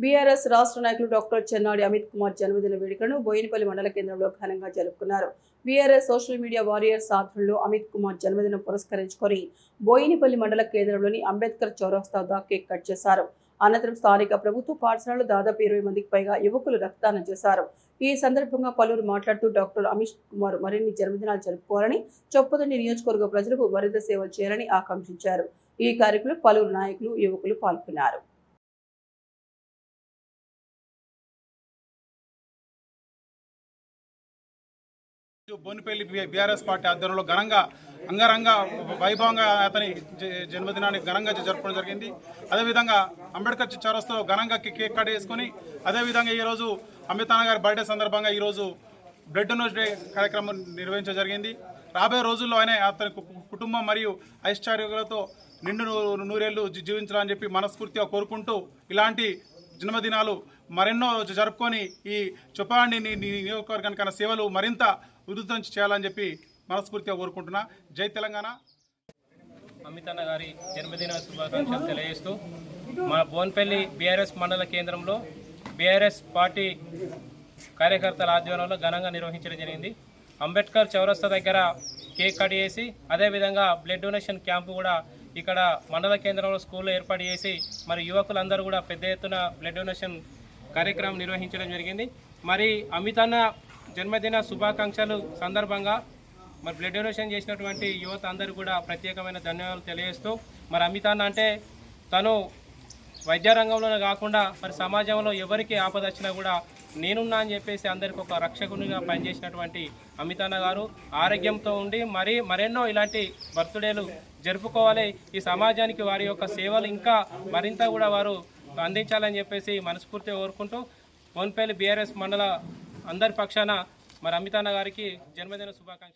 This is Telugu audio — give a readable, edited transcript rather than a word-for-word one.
బీఆర్ఎస్ రాష్ట్ర నాయకులు డాక్టర్ చెన్నాడి అమిత్ కుమార్ జన్మదిన వేడుకలను బోయినపల్లి మండల కేంద్రంలో ఘనంగా జరుపుకున్నారు. బీఆర్ఎస్ సోషల్ మీడియా వారియర్స్ ఆధ్వర్యంలో అమిత్ కుమార్ జన్మదినం పురస్కరించుకొని బోయినపల్లి మండల కేంద్రంలోని అంబేద్కర్ చౌరస్తా వద్ద కేక్ కట్ చేశారు. అనంతరం స్థానిక ప్రభుత్వ పాఠశాలలో దాదాపు 20 మందికి పైగా యువకులు రక్తదానం చేశారు. ఈ సందర్భంగా పలువురు మాట్లాడుతూ డాక్టర్ అమిత్ కుమార్ మరిన్ని జన్మదినాలు జరుపుకోవాలని, చొప్పదండి నియోజకవర్గ ప్రజలకు మరింత సేవలు చేయాలని ఆకాంక్షించారు. ఈ కార్యక్రమంలో పలువురు నాయకులు, యువకులు పాల్గొన్నారు. బోయినపల్లి బీఆర్ఎస్ పార్టీ ఆధ్వర్యంలో ఘనంగా అంగరంగ వైభవంగా అతని జన్మదినాన్ని ఘనంగా జరుపుకోవడం జరిగింది. అదేవిధంగా అంబేద్కర్ చౌరస్తాలో ఘనంగా కేక్ కట్ చేసుకుని, అదేవిధంగా ఈరోజు అమితాన్న గారి బర్త్డే సందర్భంగా ఈరోజు బ్లడ్ డొనేషన్ డే కార్యక్రమం నిర్వహించడం జరిగింది. రాబోయే రోజుల్లో ఆయన అతని కుటుంబం మరియు ఐశ్వర్యాలతో నిండు నూరేళ్లు జీవించాలని చెప్పి మనస్ఫూర్తిగా కోరుకుంటూ, ఇలాంటి జన్మదినాలు మరెన్నో జరుపుకొని ఈ చొప్పదండి నియోజకవర్గానికైనా సేవలు మరింత ఉధృతం చేయాలని చెప్పి మనస్ఫూర్తిగా కోరుకుంటున్నా. జై తెలంగాణ. అమితన్న గారి జన్మదిన శుభాకాంక్షలు తెలియజేస్తూ మన బోన్పల్లి బీఆర్ఎస్ మండల కేంద్రంలో బీఆర్ఎస్ పార్టీ కార్యకర్తల ఆధ్వర్యంలో ఘనంగా నిర్వహించడం జరిగింది. అంబేద్కర్ చౌరస్తా దగ్గర కేక్ కట్ చేసి, అదేవిధంగా బ్లడ్ డొనేషన్ క్యాంపు కూడా ఇక్కడ మండల కేంద్రంలో స్కూల్లో ఏర్పాటు చేసి, మరి యువకులందరూ కూడా పెద్ద ఎత్తున బ్లడ్ డొనేషన్ కార్యక్రమం నిర్వహించడం జరిగింది. మరి అమితన్న జన్మదిన శుభాకాంక్షలు సందర్భంగా మరి బ్లడ్ డొనేషన్ చేసినటువంటి యువత అందరూ కూడా ప్రత్యేకమైన ధన్యవాదాలు తెలియజేస్తూ, మరి అమితన్న అంటే తను వైద్య రంగంలోనే కాకుండా మరి సమాజంలో ఎవరికి ఆపద వచ్చినా కూడా నేనున్నా అని చెప్పేసి అందరికి ఒక రక్షకునిగా పనిచేసినటువంటి అమితన్న గారు ఆరోగ్యంతో ఉండి మరెన్నో ఇలాంటి బర్త్డేలు జరుపుకోవాలి. ఈ సమాజానికి వారి యొక్క సేవలు ఇంకా మరింత కూడా వారు అందించాలని చెప్పేసి మనస్ఫూర్తిగా కోరుకుంటూ, బోన్పల్లి బీఆర్ఎస్ మండల అందరి పక్షాన మరి అమితన్న గారికి జన్మదిన శుభాకాంక్షలు.